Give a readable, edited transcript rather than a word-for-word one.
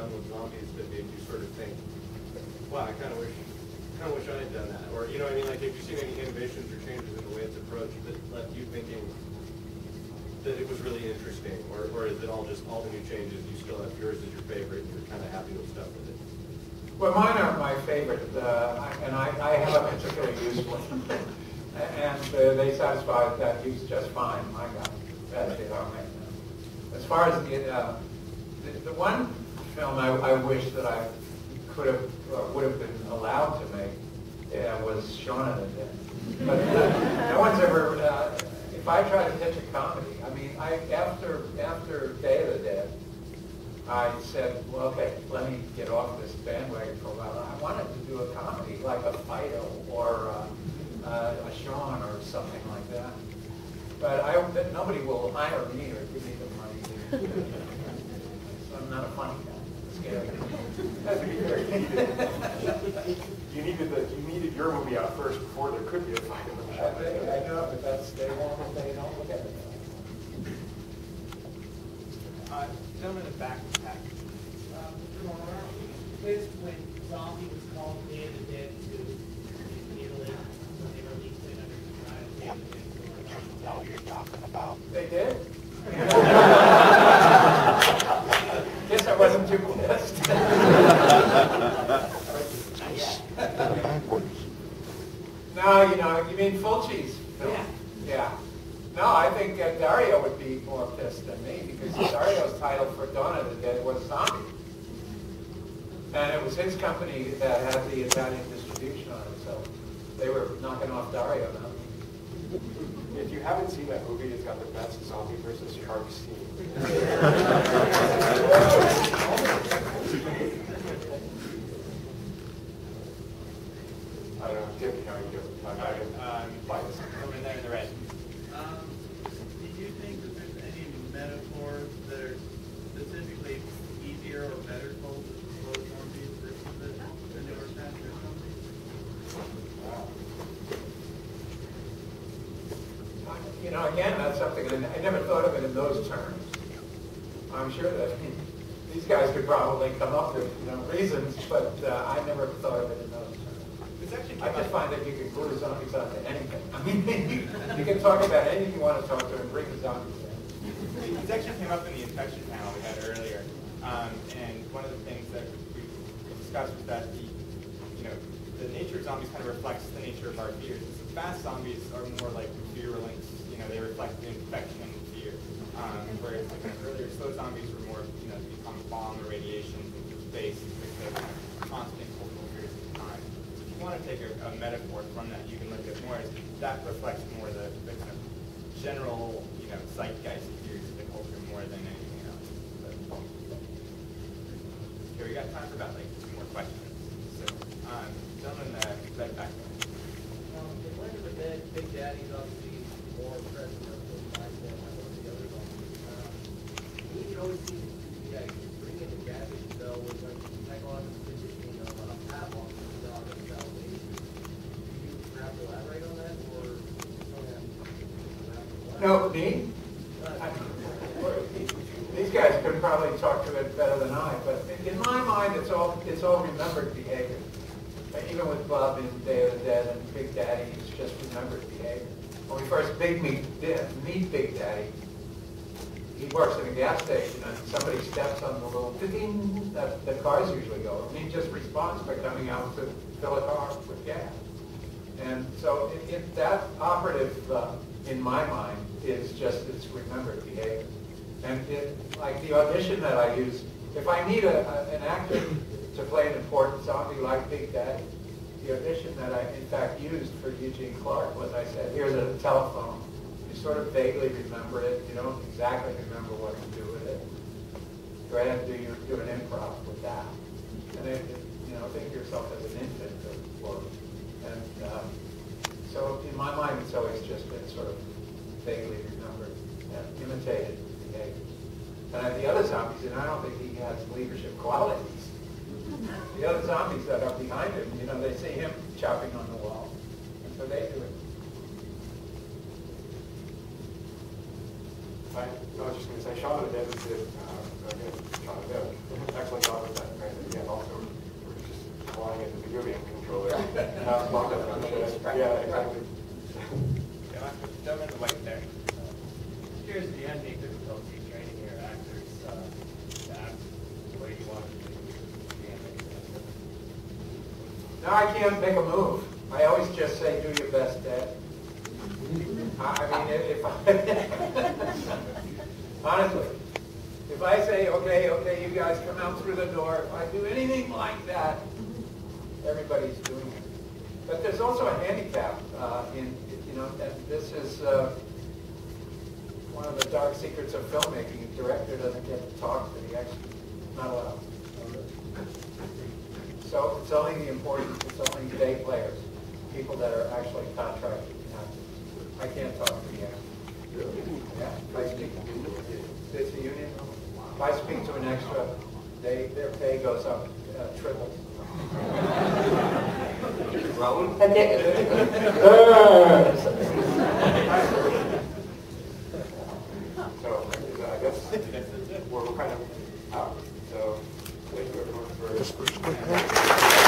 done with zombies that made you sort of think, wow, I kind of wish I had done that? Or, you know what I mean? Like, have you seen any innovations or changes in the way it's approached that left you thinking that it was really interesting? Or is it all just all the new changes, you still have yours as your favorite, and you're kind of happy with stuff with it? Well, mine aren't my favorite, and I have a particular use for them. And they satisfy that use just fine. My God, that's it, I'll make them. As far as the one film I wish that I could have, would have been allowed to make was Shaun of the Dead. But no one's ever, if I try to pitch a comedy, I mean, after Day of the Dead, I said, well, okay, let me get off this bandwagon for a while. I wanted to do a comedy, like a Fido or a Shaun or something like that. But nobody will hire me or give me the money. So I'm not a funny guy. Scary. You needed your movie out first before there could be a Fido. I know, but they don't look at it. Gentleman in the back of the pack. Quiz when Zombie was called Day of the Dead to Italy when they released it under the Day of the Dead. What you're talking about. They did? Guess I wasn't too pissed. No, you mean Fulci's film? Yeah. No, I think Dario would be more pissed than me because Dario's title for Dawn of the Dead was Zombie. And it was his company that had the Italian distribution on it, so they were knocking off Dario now. If you haven't seen that movie, it's got the best zombie versus shark scene. I don't know, Tim, how you do? I'm biased. Over there in the red. Do you think that there's any metaphors that are specifically easier or better told to slow zombies versus the newer faster zombies? Again, that's something, I never thought of it in those terms. I'm sure that these guys could probably come up with reasons, but I never thought of it in those terms. I just find that you can glue zombies onto anything. I mean, you can talk about anything you want to talk to and bring the zombies in. This actually came up in the infection panel we had earlier, and one of the things that we discussed was that the nature of zombies kind of reflects the nature of our fears. So fast zombies are more like virulent, they reflect the infection and fear, whereas like earlier slow zombies were more, become bomb or radiation into space with the kind of constant cultural periods of time. So if you want to take a metaphor from that, you can look at more as that reflects more the kind of general, zeitgeist fears of the culture more than anything else. Okay, we got time for about 2 more questions. So, gentlemen, right back there. In Land of the Dead, Big Daddy's obviously more present than the other zombies. He always seems to bring in the gadget cell with psychological conditioning of Pavlov and the dog and salvation. Do you perhaps elaborate on that, or No, me? These guys could probably talk to it better than I, but in my mind, it's all remembered behavior. Even with Bob in Day of the Dead and Big Daddy, it's just remembered behavior. When we first meet Big Daddy, he works in a gas station and somebody steps on the little ding that the cars usually go, and he just responds by coming out to fill a car with gas. And so that operative, in my mind, is just its remembered behavior. And like the audition that I use, if I need an actor to play an important zombie like Big Daddy, the audition that I in fact used for Eugene Clark was I said, here's a telephone. You sort of vaguely remember it. You don't exactly remember what to do with it. Go ahead and do an improv with that. And think of yourself as an infant so in my mind, it's always just been sort of vaguely remembered and imitated behavior. And the other zombies, I don't think he has leadership qualities. The other zombies that are behind him, they see him chopping on the wall, and so they do it. I was just going to say, Sean and Deb did, again, Sean and Deb, excellent job with that. Right? Again, also, we're just flying into the Gubian controller. Locked up on the ship. Yeah, exactly. Yeah, jump in the white there. Here's the end, the difficulty training your actors to act the way you want them to. Now I can't make a move. I always just say, do your best, Dad. I mean, if I, honestly, if I say, okay, you guys come out through the door, if I do anything like that, everybody's doing it. But there's also a handicap in, and this is one of the dark secrets of filmmaking. The director doesn't get to talk to the extras. Not allowed. So it's only the important, it's only day players, people that are actually contracted. I can't talk to the extra. Yeah, if I speak, it's a union. If I speak to an extra, their pay goes up triple. Rowan? So I guess we're kind of out. So thank you everyone for.